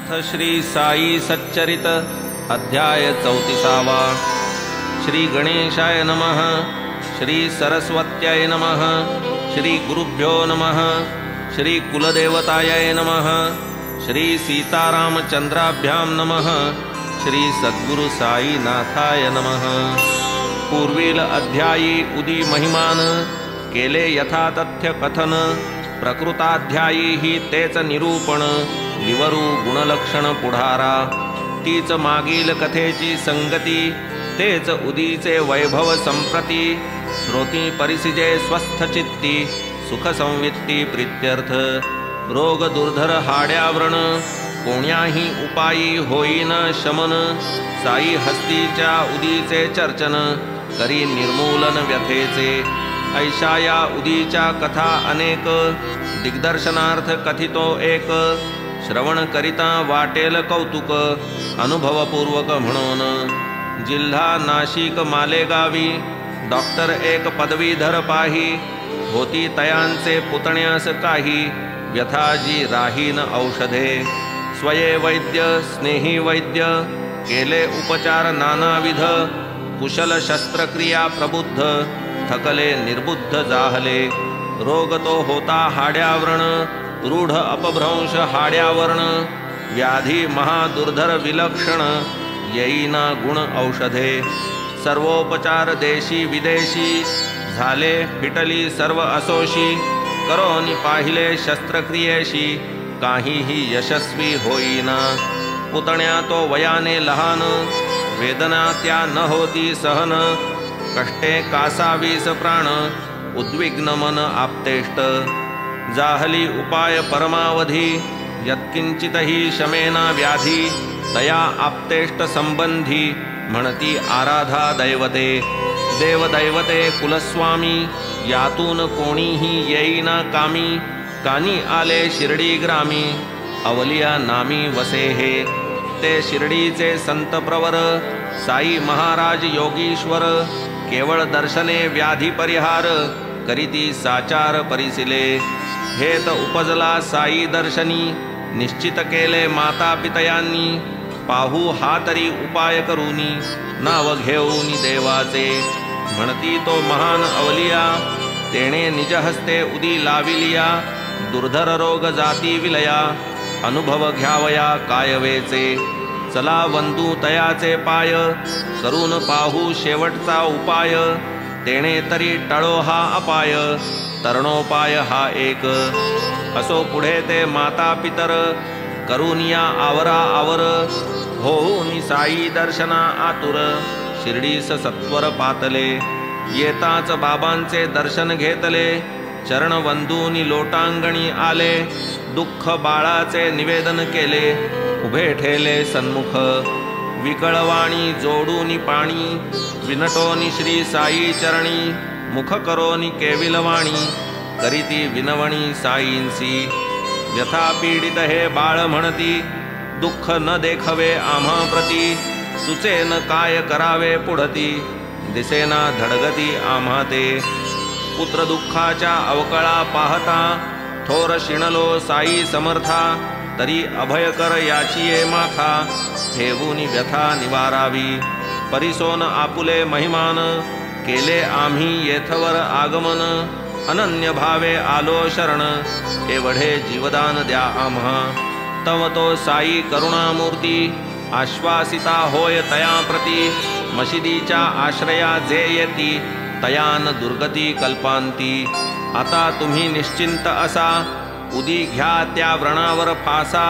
अथ श्री साई सच्चरित अध्याय 34। श्री गणेशाय नमः। श्री सरस्वत्याय नमः। श्री गुरुभ्यो नमः। श्री कुलदेवताय नमः। श्री सीतारामचंद्राभ्यां नमः। श्री सद्गुरु साईनाथाय नमः। पूर्वील अध्यायी उदी महिमान केले यथा तथ्य कथन, प्रकृताध्यायी ही तेच निरूपण, विवरू गुणलक्षण पुढारा, तीच मागील कथेची संगती, तेच उदीचे वैभव संप्रती, श्रोती परिसिजे स्वस्थ चित्ती, सुख संवित्ती प्रीत्यर्थ, रोग दुर्धर हाड्यावरण, कोण्याही उपायी होईन शमन, साई हस्तीच्या उदीचे चर्चन, करी निर्मूलन व्यथेचे, ऐशा या उदीच्या कथा अनेक, दिग्दर्शनार्थ कथितो एक, श्रवण करिता वाटेल कौतुक, अनुभवपूर्वक म्हणून, जिल्हा नाशिक मालेगावी, डॉक्टर एक पदवीधर पाही, होती तयांचे पुतण्यास काही, व्यथाजी राहीन औषधे, स्वये वैद्य स्नेही वैद्य, केले उपचार नानाविध, कुशल शस्त्रक्रिया प्रबुद्ध, थकले निर्बुद्ध जाहले, रोग तो होता हाड्यावरण, रूढ अपभ्रंश हाड्यावरण, व्याधी महादुर्धर विलक्षण, येईना गुण औषधे, सर्वोपचार देशी विदेशी, झाले फिटली सर्व असोशी, करोनी पाहिले शस्त्रक्रियेशी, काहीही यशस्वी होईना, पुतण्या तो वयाने लहान, वेदना त्या न होती सहन, कष्टे कासावीस प्राण, उद्विग्न मन आपतेष्ट, जाहली उपाय परमावधी, यत्किंचितही शमेना व्याधी, तया आपतेष्ट संबंधी, म्हणती आराधा दैवते, देवदैवते कुलस्वामी, यातून कोणीही येईना कामी, कानी आले शिर्डी ग्रामी, अवलिया नामी वसे हे, ते शिर्डीचे संत प्रवर, साई महाराज योगीश्वर, केवळ दर्शने व्याधी परिहार, करीती साचार परिसिले, हेत उपजला साई दर्शनी, निश्चित केले माता पितयांनी, पाहू हा तरी उपाय करूनी, नाव घेऊनी देवाचे, म्हणती तो महान अवलिया, तेणे निज हस्ते उदी लाविलिया, दुर्धर रोग जाती विलया, अनुभव घ्यावया कायवेचे, चला वंदू तयाचे पाय, करून पाहू शेवटचा उपाय, तेणे तरी टळो हा अपाय, तरणोपाय हा एक, असो पुढे ते माता पितर, करूनिया आवरा आवर, होऊनी साई दर्शना आतुर, शिर्डीस सत्वर पातले, येताच बाबांचे दर्शन घेतले, चरण वंदूनी लोटांगणी आले, दुःख बाळाचे निवेदन केले, उभे ठेले सन्मुख, विकळवाणी जोडूनी पाणी, विनटोनी श्री साई चरणी, मुख करोनी केविलवाणी, करीती विनवणी साईंसी, व्यथा पीडित हे बाळ म्हणती, दुःख न देखवे आम्हा प्रती, सुचेन काय करावे पुढती, दिसेना धडगती आम्हा ते, पुत्र दुःखाच्या अवकळा पाहता, थोर शिणलो साई समर्था, तरी अभयकर याचिये माथा, ठेवूनी व्यथा निवारावी, परिसोन आपुले महिमान, केले आम्ही येथवर आगमन, अनन्य भावे आलो शरण, एवढे जीवदान द्या आम्हा, तव तो साई करुणामूर्ती, आश्वासिता होय तया प्रती, मशिदीच्या आश्रया जे येती, तयान दुर्गती कल्पांती, आता तुम्ही निश्चिंत असा, उदी घ्या त्या व्रणावर फासा,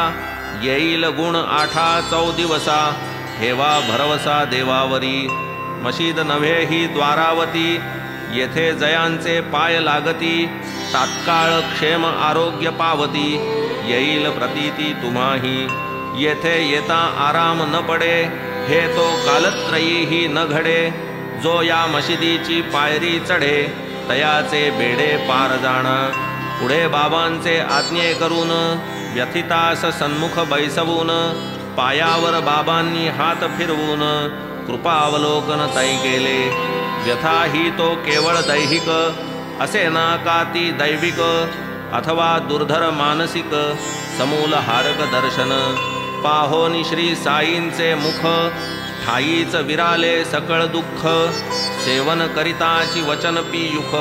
येईल गुण 8 दिवसा, ठेवा भरवसा देवावरी, मशीद नव्हे ही द्वारावती, येथे जयांचे पाय लागती, तात्काळ क्षेम आरोग्य पावती, येईल प्रतीती तुम्हाही, येथे येता आराम न पडे, हे तो कालत्रयी ही न घडे, जो या मशिदीची पायरी चढे, तयाचे बेडे पार जाणा, पुढे बाबांचे आज्ञे करून, व्यथितास सन्मुख बैसवून, पायावर बाबांनी हात फिरवून, कृपावलोकन तै केले, व्यथा ही तो केवळ दैहिक, असे ना का ती दैविक, अथवा दुर्धर मानसिक, समूल हारक दर्शन, पाहोनी श्री साईंचे मुख, ठाईच विराले सकळ दुःख, सेवन करिताची वचन पियुख,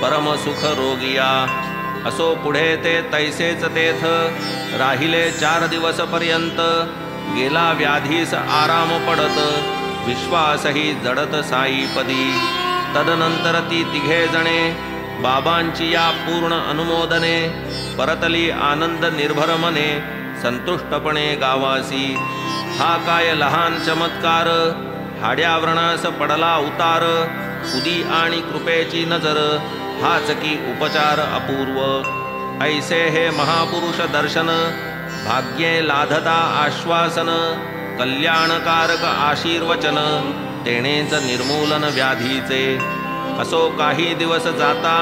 परम सुख रोगिया। असो पुढे ते तैसेच तेथ, राहिले 4 दिवस पर्यंत, गेला व्याधीस आराम पडत, विश्वासही जडत साईपदी। तदनंतर ती 3 जणे, बाबांची या पूर्ण अनुमोदने, परतली आनंद निर्भर मने, संतुष्टपणे गावासी। हा काय लहान चमत्कार, हाड्याव्रणास पडला उतार, उदी आणि कृपेची नजर, हाच की उपचार अपूर्व। ऐसे हे महापुरुष दर्शन, भाग्ये लाधता आश्वासन, कल्याणकारक आशीर्वचन, तेणेच निर्मूलन व्याधीचे। असो काही दिवस जाता,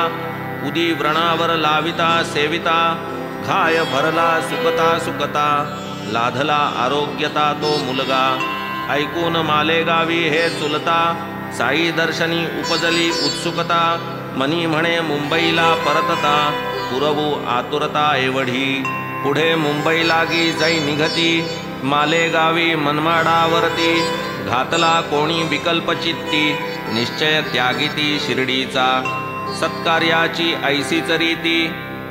उदी व्रणावर लाविता सेविता, घाय भरला सुकता सुकता, लाधला आरोग्यता तो मुलगा। ऐकून मालेगावी हे चुलता, साई दर्शनी उपजली उत्सुकता, मनी म्हणे मुंबईला परतता, पुरवू आतुरता एवढी। पुढे मुंबई लागी जाई निघती, मालेगावी मनमाडावरती, घातला कोणी विकल्प चित्ती, निश्चय त्यागिती शिर्डीचा। सत्कार्याची ऐसीच रीती,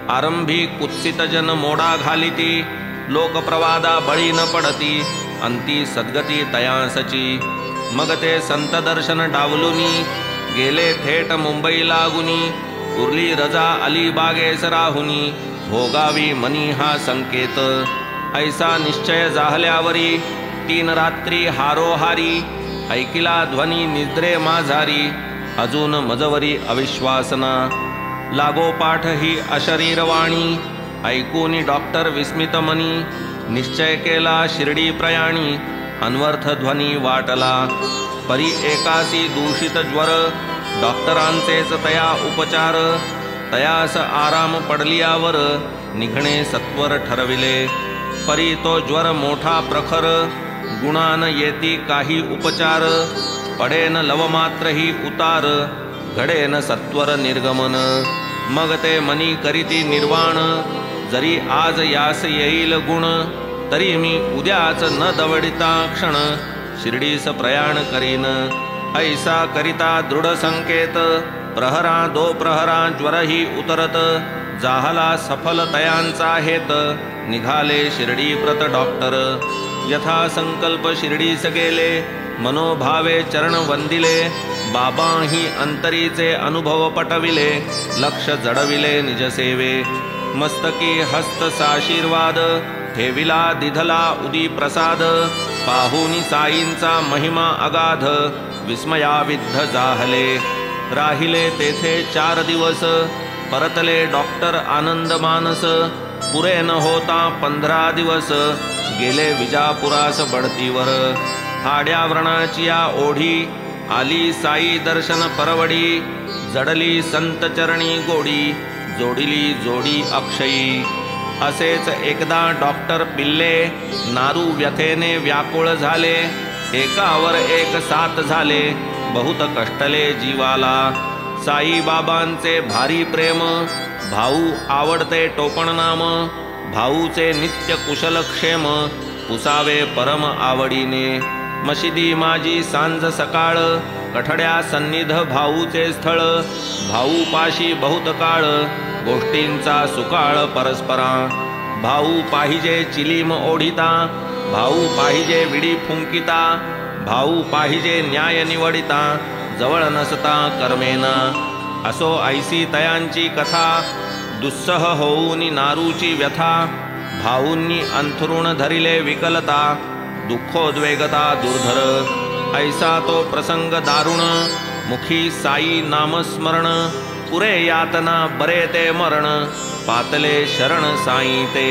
आरंभी कुत्सित जन मोडा घालिती, लोकप्रवादा बळी न पडती, अंती सद्गती तयांसची। मग ते संत दर्शन डावलुनी, गेले थेट मुंबई लागुनी, उरली रजा अलिबागेस राहुनी, भोगावी मनी हा संकेत। ऐसा निश्चय जाहल्यावरी, 3 रात्री हारोहारी, ऐकिला ध्वनी निद्रे माझारी, अजून मजवरी अविश्वासना। लागोपाठ ही अशरीरवाणी, ऐकूनी डॉक्टर विस्मित मनी, निश्चय केला शिर्डी प्रयाणी, अन्वर्थ ध्वनी वाटला। परी एकासी दूषित ज्वर, डॉक्टरांचेच तया उपचार, तयास आराम पडलियावर, निघणे सत्वर ठरविले। परी तो ज्वर मोठा प्रखर, गुणान येती काही उपचार, पडेन लवमात्र ही उतार, घडेन सत्वर निर्गमन। मग ते मनी करीती निर्वाण, जरी आज यास येईल गुण, तरी मी उद्याच न दवडिता क्षण, शिर्डीस प्रयाण करीन। ऐसा करिता दृढ संकेत, प्रहरा 2 प्रहरा ज्वरही उतरत, जाहला सफल तयांचा हेत, निघाले शिर्डी प्रत डॉक्टर। यथा संकल्प शिर्डीस गेले, मनोभावे चरण वंदिले, बाबाही अंतरीचे अनुभव पटविले, लक्ष जडविले निजसेवे। मस्तकी हस्त साशीर्वाद, ठेविला दिधला उदी प्रसाद, पाहुनी साईंचा महिमा अगाध, विस्मयाविद्ध जाहले। राहिले तेथे 4 दिवस, परतले डॉक्टर आनंद मानस, पुरे न होता 15 दिवस, गेले विजापुरास बढतीवर। हाड्याव्रणाची या ओढी, आली साई दर्शन परवडी, जडली संत चरणी गोडी, जोडिली जोडी अक्षयी। असेच एकदा डॉक्टर पिल्ले, नारू व्यथेने व्याकुळ झाले, एकावर एक 7 झाले, बहुत कष्टले जीवाला। साई बाबांचे भारी प्रेम, भाऊ आवडते टोपण नाम, भाऊचे नित्य कुशल क्षेम, पुसावे परम आवडीने। मशिदी माझी सांज सकाळ, कठड्या सन्निध भाऊचे स्थळ, भाऊ पाशी बहुत काळ, गोष्टींचा सुकाळ परस्परा। भाऊ पाहिजे चिलीम ओढिता, भाऊ पाहिजे विडी फुंकिता, भाऊ पाहिजे न्याय निवडिता, जवळ नसता कर्मेना। असो ऐसी तयांची कथा, दुस्सह होऊनी नारूची व्यथा, भाऊंनी अंथरुण धरिले विकलता, दुःखोद्वेगता दुर्धर। ऐसा तो प्रसंग दारुण, मुखी साई नामस्मरण, पुरे यातना बरे ते मरण, पातले शरण साई ते।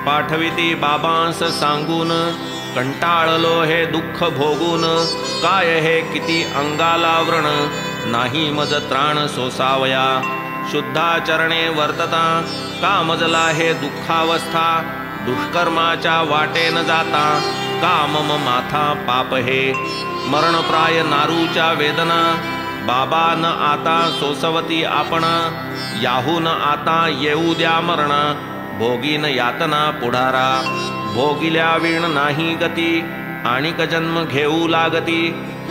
पाठविती बाबांस सांगून, कंटाळलो हे दुःख भोगून, काय हे किती अंगाला व्रण, नाही मज त्राण सोसावया। शुद्धाचरणे वर्तता, का मजला हे दुःखावस्था, दुष्कर्माच्या वाटेन जाता, का मम माथा पाप हे। मरणप्राय नारूच्या वेदना, बाबा न आता सोसवती आपणा, याहून आता येऊ द्या मरणा, भोगीन यातना पुढारा। भोगिल्या वीण नाही गती आणिक जन्म घेऊ लागती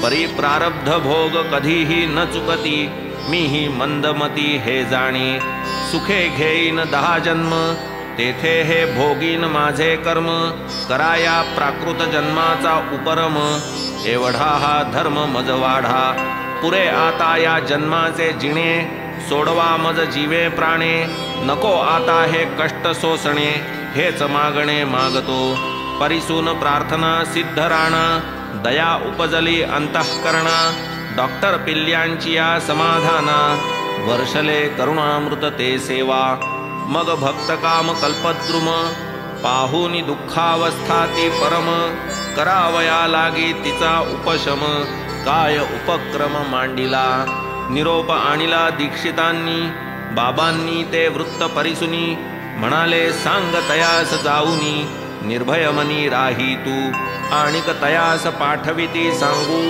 परी प्रारब्ध भोग कधीही न चुकती मीही मंदमती हे जाणे सुखे घेईन 10 जन्म तेथे हे भोगीन माझे कर्म कराया प्राकृत जन्माचा उपरम एवढा हा धर्म मज वाढा पुरे आता या जन्माचे जिणे सोडवा मज जीवे प्राणे नको आता हे कष्ट सोसणे हेच मागणे मागतो परिसून प्रार्थना सिद्ध राणा दया उपजली अंतःकरणा डॉक्टर पिल्यांची या समाधाना वर्षले करुणामृत ते सेवा मग भक्त काम कल्पद्रुम पाहुनी दुःखावस्था ती परम करावया लागी तिचा उपशम काय उपक्रम मांडिला निरोप आणिला दीक्षितांनी बाबांनी ते वृत्त परिसुनी म्हणाले सांग तयास जाऊनी निर्भय मनी राही तू आणिक तयास पाठविती सांगू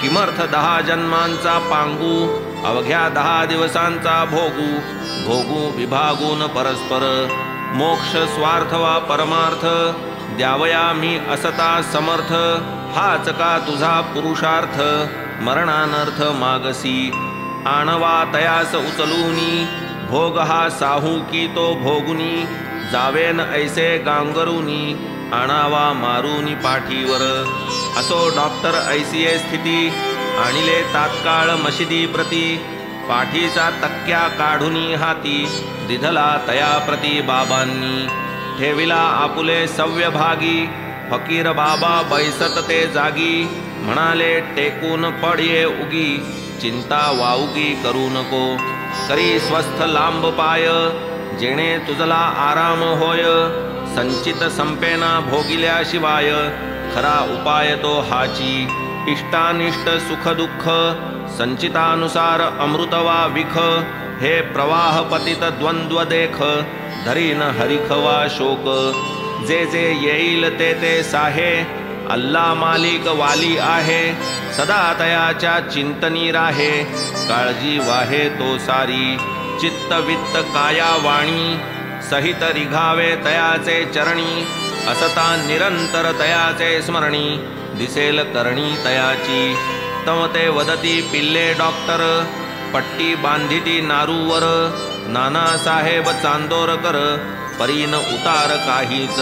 किमर्थ 10 जन्मांचा पांगू अवघ्या 10 दिवसांचा भोगू भोगू विभागून परस्पर मोक्ष स्वार्थ वा परमार्थ द्यावया मी असता समर्थ हाच का तुझा पुरुषार्थ मरणानर्थ मागसी आणवा तयास उचलूनी भोग हा साहू की तो भोगुनी जावेन ऐसे गांगरुनी आणावा मारुनी पाठीवर असो डॉक्टर ऐसिये स्थिती आणिले तात्काळ मशिदी प्रती पाठीचा तक्क्या काढुनी हाती दिधला तया प्रती बाबांनी ठेविला आपुले सव्यभागी फकीर बाबा बैसत ते जागी म्हणाले टेकून पडये उगी चिंता वाऊगी करू नको करी स्वस्थ लांब पाय जेणे तुझला आराम होय संचित संपेना भोगिल्याशिवाय खरा उपाय तो हाची इष्टानिष्ट सुख दुःख संचितानुसार अमृत वा विख हे प्रवाह पतित द्वंद्व देख धरीन हरिख वा शोक जे जे येईल ते ते साहे अल्ला मालिक वाली आहे सदा तयाच्या चिंतनी राहे काळजी वाहे तो सारी चित्त वित्त काया वाणी सहित रिघावे तयाचे चरणी असता निरंतर तयाचे स्मरणी दिसेल करणी तयाची तमते वदती पिल्ले डॉक्टर पट्टी बांधिती नारूवर नाना साहेब चांदोरकर परीन उतार काहीच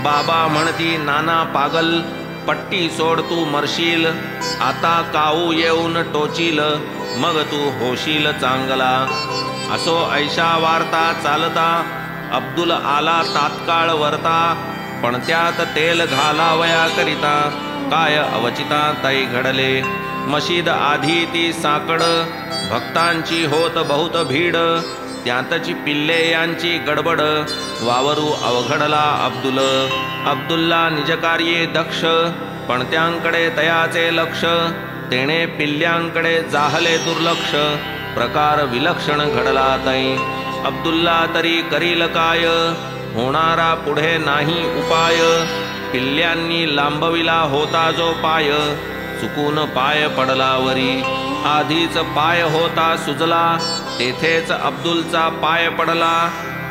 बाबा म्हणती नाना पागल पट्टी सोड तू मरशील आता काऊ येऊन टोचील मग तू होशील चांगला असो ऐशा वार्ता चालता अब्दुल आला तात्काळ वरता पण त्यात तेल घालावया करिता काय अवचिता तै घडले मशीद आधी ती साकड भक्तांची होत बहुत भीड त्यातची पिल्ले यांची गडबड वावरू अवघडला अब्दुल्ला निजकार्ये दक्ष पण त्यांकडे तयाचे लक्ष तेणे पिल्ल्यांकडे जाहले दुर्लक्ष प्रकार विलक्षण घडला तै अब्दुल्ला तरी करील काय होणारा पुढे नाही उपाय पिल्ल्यांनी लांबविला होता जो पाय चुकून पाय पडला वरी आधीच पाय होता सुजला तेथेच अब्दुलचा पाय पडला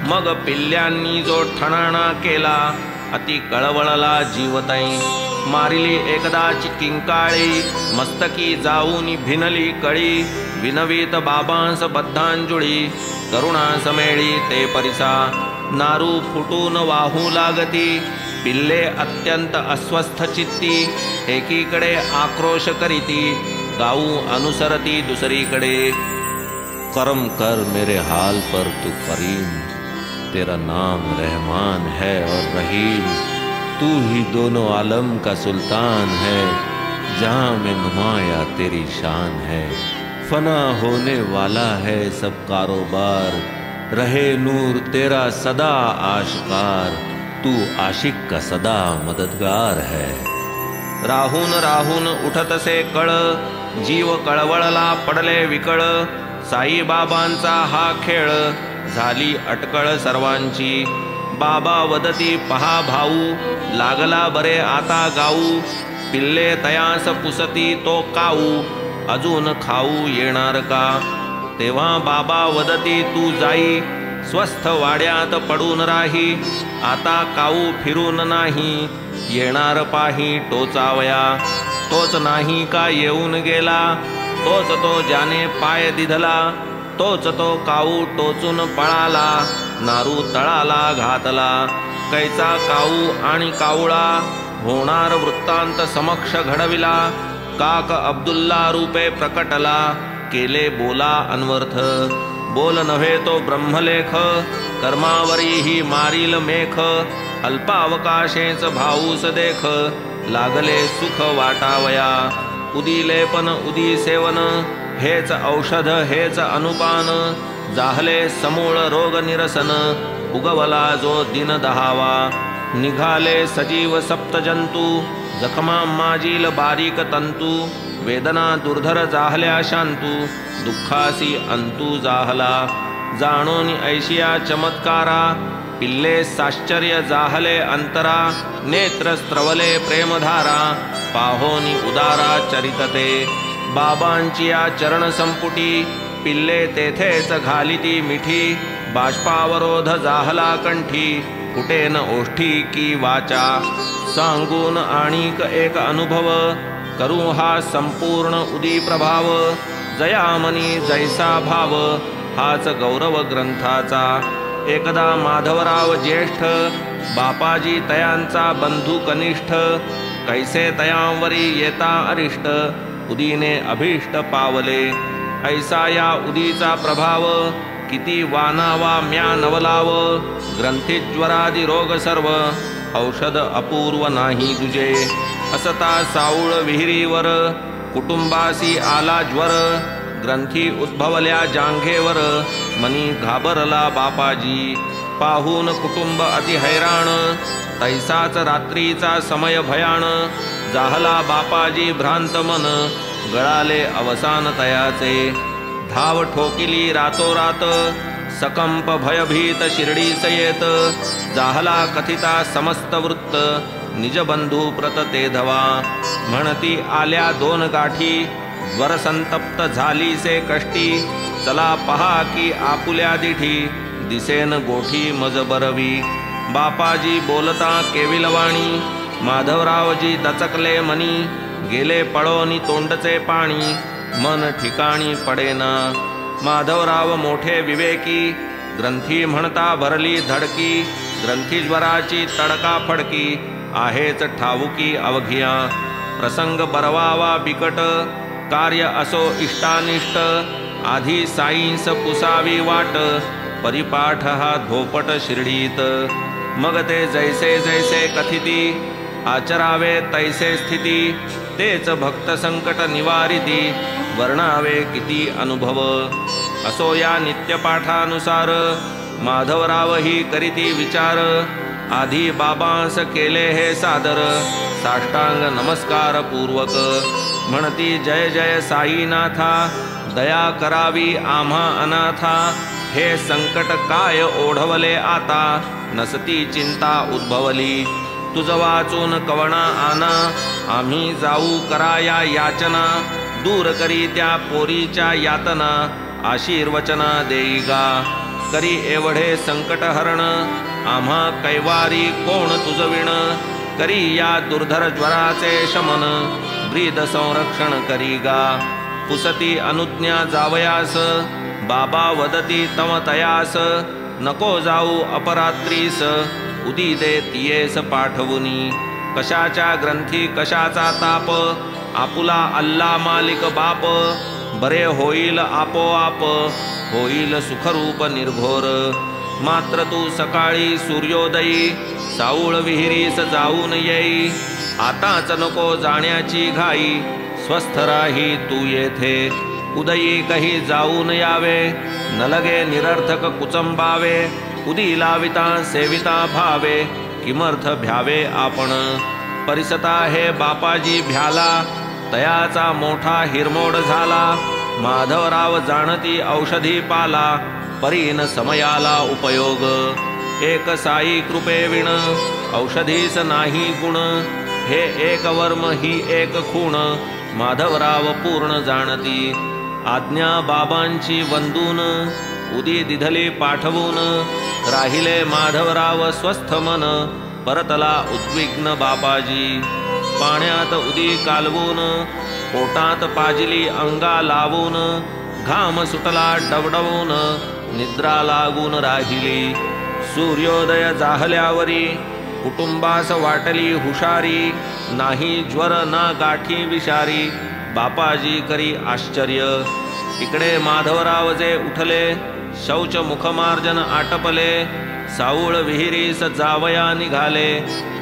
मग पिल्ल्यांनी जो ठणाणा केला अति कळवळला जीवतै मारिली एकदाची किंकाळी मस्तकी जाऊनी भिनली कळी विनवीत बाबांस बद्धांजुळी करुणा समेळी ते परिसा नारू फुटून वाहू लागती पिल्ले अत्यंत अस्वस्थ चित्ती एकीकडे आक्रोश करीती गाऊ अनुसरती दुसरीकडे करम कर मेरे हाल पर तू करीम तेरा नाम रहमान है और रहीम तू ही दोनों आलम का सुल्तान है जहाँ में नुमाया तेरी शान है फना होने वाला है सब कारोबार रहे नूर तेरा सदा आशिकार तू आशिक का सदा मददगार है राहून राहून उठतसे कळ जीव कळवळला पडले विकळ साईबाबांचा हा खेळ झाली अटकळ सर्वांची बाबा वदती पहा भाऊ लागला बरे आता गाऊ पिल्ले तयास पुसती तो काऊ अजून खाऊ येणार का तेव्हा बाबा वदती तू जाई स्वस्थ वाड्यात पडून राही, आता काऊ फिरून नाही, येणार पाही टोचावया, तोच नाही का येऊन गेला, तोच तो ज्याने पाय दिधला, तोच तो काऊ टोचून पळाला, नारू तळाला घातला, कैचा काऊ आणि कावळा, होणार वृत्तांत समक्ष घडविला, काक अब्दुल्ला रूपे प्रकटला, केले बोला अनवर्थ, बोल नव्हे तो ब्रह्मलेख, कर्मावरीही मारील मेख, अल्पावकाशेच भाऊस देख, लागले सुख वाटावया, उदिले पण उदी सेवन, हेच औषध हेच अनुपान, जाहले समूळ रोग निरसन, उगवला जो दिन दहावा, निघाले सजीव सप्तजंतू, जखमा माजील बारीक तंतू, वेदना दुर्धर जाहल्या शांतू, दुःखासी अंतू जाहला, जाणोनी ऐशिया चमत्कारा, पिल्ले साश्चर्य जाहले अंतरा, नेत्र स्त्रवले प्रेमधारा, पाहोनी उदारा चरितते, बाबांची या चरण संपुटी, पिल्ले तेथेच घालिती मिठी, बाष्पावरोध जाहला कंठी, फुटेन ओष्ठी की वाचा, सांगून आणिक एक अनुभव, करू हा संपूर्ण उदी प्रभाव, जयामनी जैसा भाव, हाच गौरव ग्रंथाचा, एकदा माधवराव ज्येष्ठ, बापाजी तयांचा बंधू कनिष्ठ, कैसे तयांवरी येता अरिष्ट, उदीने अभीष्ट पावले, ऐसा या उदीचा प्रभाव, किती वानावा म्या नवलाव, ग्रंथीज्वरादी रोग सर्व, औषध अपूर्व नाही तुझे, असता साऊळ विहिरीवर, कुटुंबासी आला ज्वर, ग्रंथी उद्भवल्या जांघेवर, मनी घाबरला बापाजी, पाहून कुटुंब अति हैराण, तैसाच रात्रीचा समय भयाण, जाहला बापाजी भ्रांत मन, गळाले अवसान तयाचे, धाव ठोकिली रातोरात, सकंप भयभीत शिर्डीस येत, जाहला कथिता समस्त वृत्त, निजबंधू प्रत ते धवा, म्हणती आल्या दोन गाठी, वर संतप्त झाली से कष्टी, चला पहा की आपुल्या दिठी, दिसेन गोठी मज बरवी, बापाजी बोलता केविलवाणी, माधवरावजी दचकले मनी, गेले पळोनी तोंडचे पाणी, मन ठिकाणी पडेना, माधवराव मोठे विवेकी, ग्रंथी म्हणता भरली धडकी, ग्रंथीज्वराची तडका फडकी, आहेच ठाऊकी अवघिया, प्रसंग बरवावा बिकट, कार्य असो इष्टानिष्ट, आधी साईंस पुसावी वाट, परिपाठ हा धोपट शिर्डीत, मग ते जैसे जैसे कथिती, आचरावे तैसे स्थिती, तेच भक्त संकट निवारिती, वर्णावे किती अनुभव, असो या नित्यपाठानुसार, माधवराव ही करीती विचार, आधी बाबांस केले हे सादर, साष्टांग नमस्कार पूर्वक, म्हणती जय जय साईनाथा, दया करावी आम्हा अनाथा, हे संकट काय ओढवले आता, नसती चिंता उद्भवली, तुझ वाचून कवणा आना, आम्ही जाऊ कराया याचना, दूर करी त्या पोरीच्या यातना, आशीर्वचना देईगा, करी एवढे संकट हरण, आम्हा कैवारी कोण तुझ विण, करी या दुर्धर ज्वराचे शमन, ब्रीद संरक्षण करीगा, पुसती अनुज्ञा जावयास, बाबा वदती तव तयास, नको जाऊ अपरात्रीस, उदी दे तियेस पाठवुनी, कशाच्या ग्रंथी कशाचा ताप, आपुला अल्ला मालिक बाप, बरे होईल आपोआप, होईल सुखरूप निर्भोर, मात्र तू सकाळी सूर्योदयी, साऊळ विहिरीस जाऊन येई, आताच नको जाण्याची घाई, स्वस्थ राही तू येथे, उदयी कही जाऊन यावे, न लगे निरर्थक कुचंबावे, उदी लाविता सेविता भावे, किमर्थ भ्यावे आपण, परिसता हे बापाजी भ्याला, तयाचा मोठा हिरमोड झाला, माधवराव जाणती औषधी पाला, परीन समयाला उपयोग, एक साई कृपे विण, औषधीस नाही गुण, हे एक वर्म ही एक खूण, माधवराव पूर्ण जाणती, आज्ञा बाबांची वंदून, उदी दिधली पाठवून राहिले माधवराव स्वस्थ मन परतला उद्विग्न बापाजी पाण्यात उदी कालवून पोटात पाजिली अंगा लावून घाम सुटला डवडवून निद्रा लागून राहिली सूर्योदय जाहल्यावरी कुटुंबास वाटली हुशारी नाही ज्वर ना गाठी विषारी बापाजी करी आश्चर्य इकडे माधवराव जे उठले शौच मुखमार्जन आटपले साऊळ विहिरीस जावया निघाले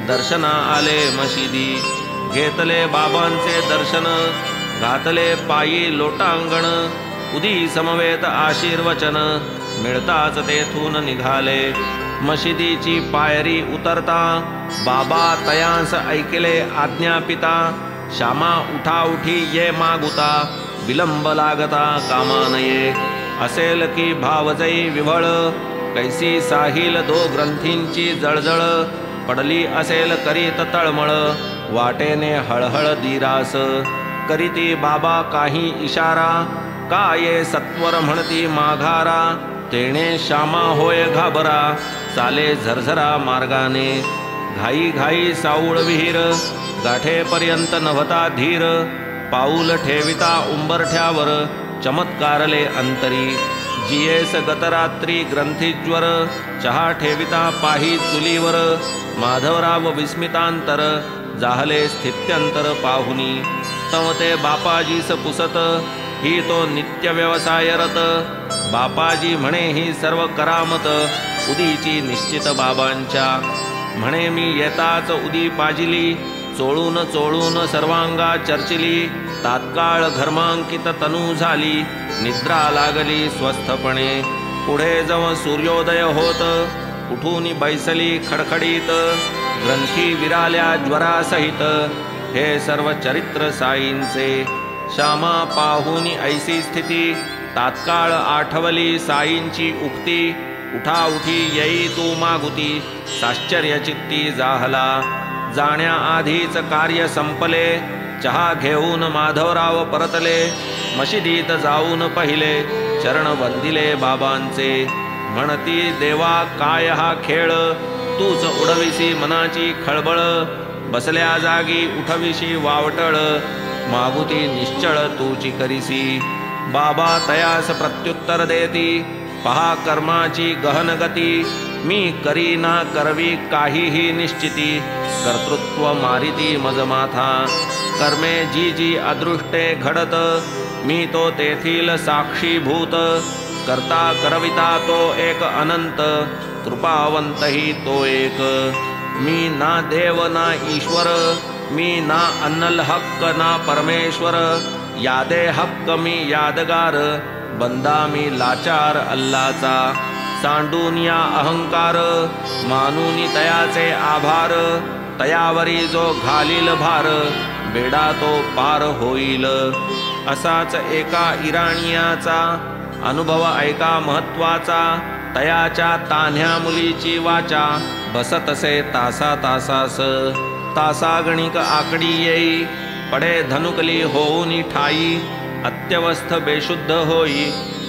दर्शना आले मशिदी घेतले बाबांचे दर्शन घातले पायी लोटांगण उदी समवेत आशीर्वचन मिळताच तेथून निघाले मशिदीची पायरी उतरता बाबा तयांस ऐकले आज्ञापिता श्यामा उठा उठी ये मागुता विलंब लागता कामा नये असेल की भावजई विव्हळ कैसी साहिल दो ग्रंथींची जळजळ पडली असेल करीत तळमळ वाटेने हळहळ दिरास करीती बाबा काही इशारा काय सत्वर म्हणती माघारा तेणे श्यामा होय घाबरा चाले झरझरा मार्गाने घाई घाई साऊळ विहीर गाठेपर्यंत नभता धीर पाऊल ठेविता उंबरठ्यावर चमत्कारले अंतरी जियेस गतरात्री ग्रंथीज्वर चहा ठेविता पाही चुलीवर माधवराव विस्मितांतर जाहले स्थित्यंतर पाहुनी तव ते बापाजीस पुसत ही तो नित्य व्यवसायरत बापाजी म्हणे ही सर्व करामत उदीची निश्चित बाबांच्या म्हणे मी येताच उदी पाजिली चोळून चोळून सर्वांगा चर्चिली तात्काळ घर्मांकित तनू झाली निद्रा लागली स्वस्थपणे पुढे जव सूर्योदय होत उठून बैसली खडखडीत ग्रंथी विराल्या ज्वरासहित हे सर्व चरित्र साईंचे श्यामा पाहुनी ऐसी स्थिती तात्काळ आठवली साईंची उक्ती उठा उठी येई तू मागुती साश्चर्यचित्ती जाहला जाण्याआधीच कार्य संपले चहा घेऊन माधवराव परतले मशिदीत जाऊन पहिले चरण वंदिले बाबांचे म्हणती देवा काय हा खेळ तूच उडविसी मनाची खळबळ बसल्या जागी उठविशी वावटळ मागुती निश्चळ तूची करिसी बाबा तयास प्रत्युत्तर देती पहा कर्माची गहन गती मी करी ना करवी काहीही निश्चिती कर्तृत्व मारिती मज माथा कर्मे जी जी अदृष्टे घडत मी तो तेथील साक्षीभूत करता करविता तो एक अनंत कृपावंतही तो एक मी ना देव ना ईश्वर मी ना अन्नल हक्क ना परमेश्वर यादे हक्क मी यादगार बंदा मी लाचार अल्लाचा सांडून या अहंकार मानूनी तयाचे आभार तयावरी जो घालील भार बेडा तो पार होईल असाच एका इराणियाचा अनुभव ऐका महत्वाचा तयाच्या तान्ह्या मुलीची वाचा बसतसे तासा तासास तासागणिक आकडी येई पडे धनुकली होऊनी ठाई अत्यवस्थ बेशुद्ध होई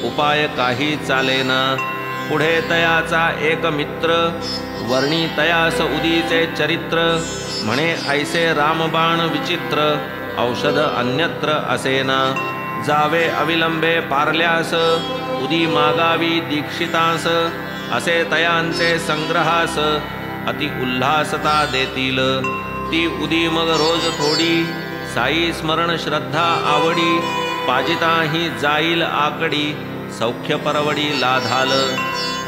उपाय काही चालेना पुढे तयाचा एक मित्र वर्णी तयास उदीचे चरित्र म्हणे ऐसे रामबाण विचित्र औषध अन्यत्र असेना जावे अविलंबे पारल्यास उदी मागावी दीक्षितास असे तयांचे संग्रहास अति उल्हासता देतील ती उदी मग रोज थोडी साई स्मरण श्रद्धा आवडी पाजिताही जाईल आकडी सौख्य परवडी लाधाल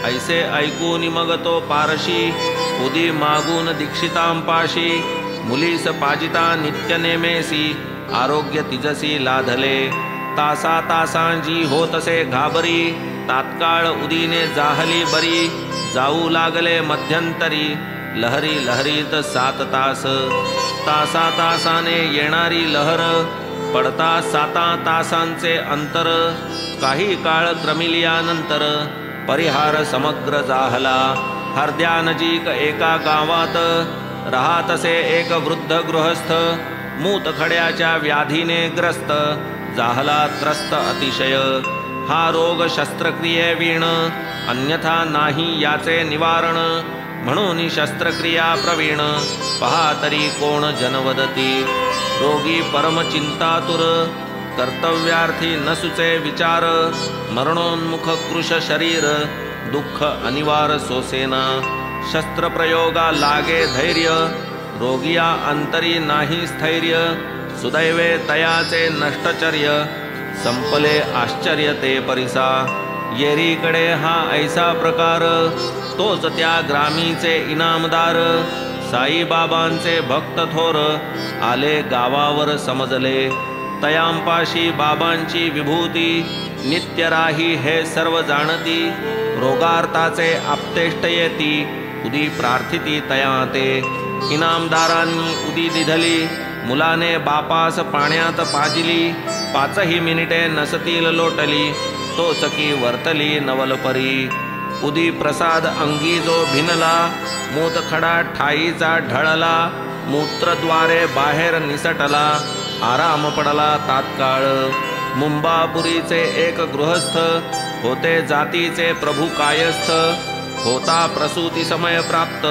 ऐसे ऐकून मग तो पारशी उदी मागून दीक्षितांपाशी मुलीस पाजिता नित्य नेमेसी आरोग्य तिजसी लाधले तासा तासांजी होतसे घाबरी तात्काळ उदीने जाहली बरी जाऊ लागले मध्यंतरी लहरी लहरीत 7 तास तासा तासाने येणारी लहर पडता 7 तासांचे अंतर काही काळ क्रमिलियानंतर परिहार समग्र जाहला हरद्यानजीक एका गावात राहतसे एक वृद्ध गृहस्थ मूतखड्याच्या व्याधीने ग्रस्त जाहला त्रस्त अतिशय हा रोग शस्त्रक्रिये वीण, अन्यथा नाही याचे निवारण. म्हणून शस्त्रक्रिया प्रवीण, पहा तरी कोण जनवदती. रोगी परमचिंतातुर, कर्तव्यार्थी न सुचे विचार. मरणोन्मुख कृश शरीर, दुःख अनिवार सोसेना. शस्त्रप्रयोगा लागे धैर्य, रोगिया अंतरी नाही स्थैर्य. सुदैवे तयाचे नष्टचर्य, संपले आश्चर्य ते परिसा. येरीकडे हा ऐसा प्रकार, तोच त्या ग्रामीचे इनामदार. साईबाबांचे भक्त थोर, आले गावावर समजले. तयांपाशी बाबांची विभूती, नित्य राही हे सर्व जाणती. रोगार्ताचे आपतेष्ट येती, उदी प्रार्थिती तया ते. इनामदारांनी उदी दिधली, मुलाने बापास पाण्यात पाजिली. 5ही मिनिटे नसतील लोटली, तोचकी वर्तली नवलपरी. उदी प्रसाद अंगी जो भिनला, मूतखडा ठाईचा ढळला. मूत्रद्वारे बाहेर निसटला, आराम पडला तात्काळ. मुंबापुरीचे एक गृहस्थ, होते जातीचे प्रभू कायस्थ. होता प्रसूती समय प्राप्त,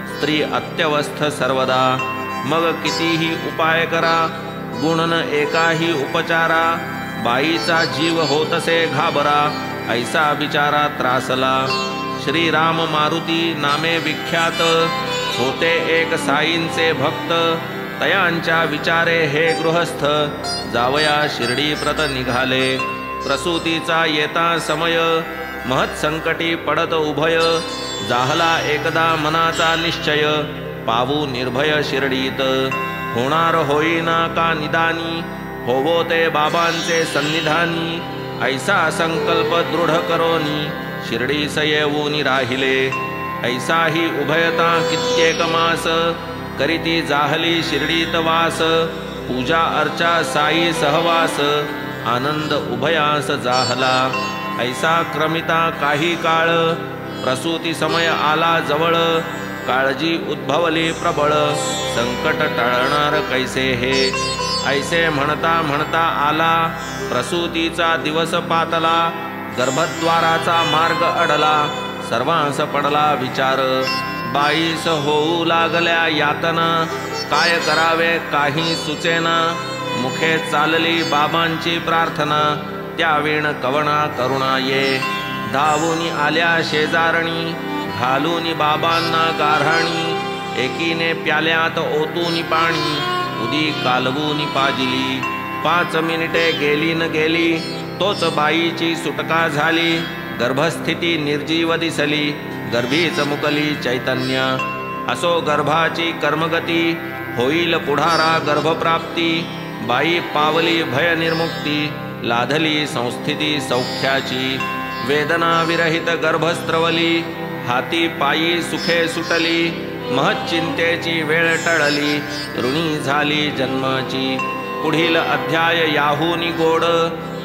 स्त्री अत्यवस्थ सर्वदा. मग कितीही उपाय करा, गुणन एकाही उपचारा. बाईचा जीव होतसे घाबरा, ऐसा बिचारा त्रासला. श्रीराम मारुती नामे विख्यात, होते एक साईंचे भक्त. तयांच्या विचारे हे गृहस्थ, जावया शिर्डी प्रत निघाले. प्रसूतीचा येता समय, महत्संकटी पडत उभय. जाहला एकदा मनाचा निश्चय, पावू निर्भय शिर्डीत. होणार होईना का निदानी, होवो ते बाबांचे सन्निधानी. ऐसा संकल्प दृढ करोनी, शिर्डीस येऊनी राहिले. ऐसाही उभयता कित्येक मास, करीती जाहली शिर्डीत वास. पूजा अर्चा साई सहवास, आनंद उभयास जाहला. ऐसा क्रमिता काही काळ, प्रसूती समय आला जवळ. काळजी उद्भवली प्रबळ, संकट टळणार कैसे हे. ऐसे म्हणता म्हणता आला, प्रसूतीचा दिवस पातला. गर्भद्वाराचा मार्ग अडला, सर्वांस पडला विचार. बाईस होऊ लागल्या यातना, काय करावे काही सुचेना. मुखे चालली बाबांची प्रार्थना, त्यावेण कवना करुणा ये. धावून आल्या शेजारणी, घालून बाबांना गाऱ्हाणी. एकीने प्याल्यात ओतून पाणी, उदी कालवून पाजिली. 5 मिनिटे गेली न गेली, तोच बाईची सुटका झाली. गर्भस्थिती निर्जीव दिसली, गर्भीच मुकली चैतन्य. असो गर्भाची कर्मगती, होईल पुढारा गर्भप्राप्ती. बाई पावली भय निर्मुक्ती, लाधली संस्थिती सौख्याची. वेदना विरहित गर्भस्त्रवली, हाती पायी सुखे सुटली. महच्चिंतेची वेळ टळली, ऋणी झाली जन्माची. पुढील अध्याय याहूनी गोड,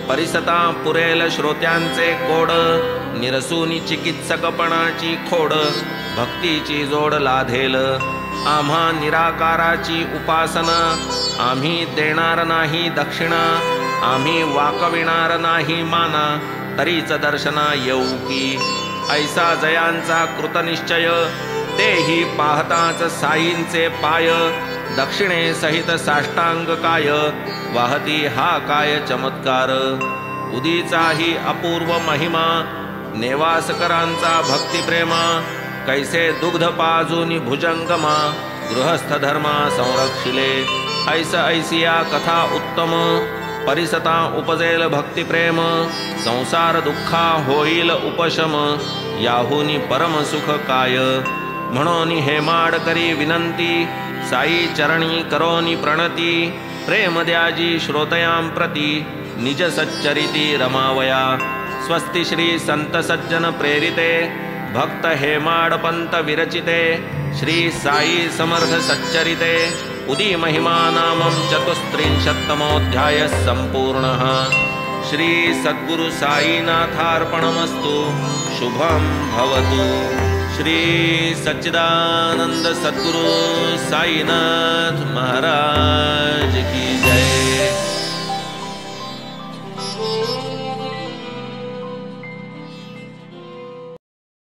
परिसता पुरेल श्रोत्यांचे कोड. निरसूनी चिकित्सकपणाची खोड, भक्तीची जोड लाधेल. आम्हा निराकाराची उपासना, आम्ही देणार नाही दक्षिणा. आम्ही वाकविणार नाही माना, तरीच दर्शना येऊ की. ऐसा जयांचा कृतनिश्चय, तेही पाहताच साईंचे पाय. दक्षिणे सहित साष्टांग काय, वाहती हा काय चमत्कार. उदीचाही अपूर्व महिमा, नेवासकरांचा भक्तिप्रेमा. कैसे दुग्ध पाजूनी भुजंगमा, गृहस्थ धर्मा संरक्षिले. ऐस ऐसिया कथा उत्तम, परिसता उपजेल भक्तिप्रेम. संसार दुःखा होईल उपशम, याहूनी परम सुख काय. म्हणून हेमाड करी विनंती, साई चरणी करोनी प्रणती. प्रेम द्याजी श्रोतयां प्रती, निज सच्चरिती रमावया. स्वस्ति श्री संत सज्जन प्रेरिते, भक्त हेमाड पंत विरचिते. श्री साई समर्थ सच्चरिते, उदी महिमा नामं 34तमोऽध्यायः सम्पूर्णः. श्री सद्गुरु साईनाथार्पणमस्तु. शुभं भवतु. श्री सच्चिदानंद सद्गुरु साईनाथ महाराज की जय.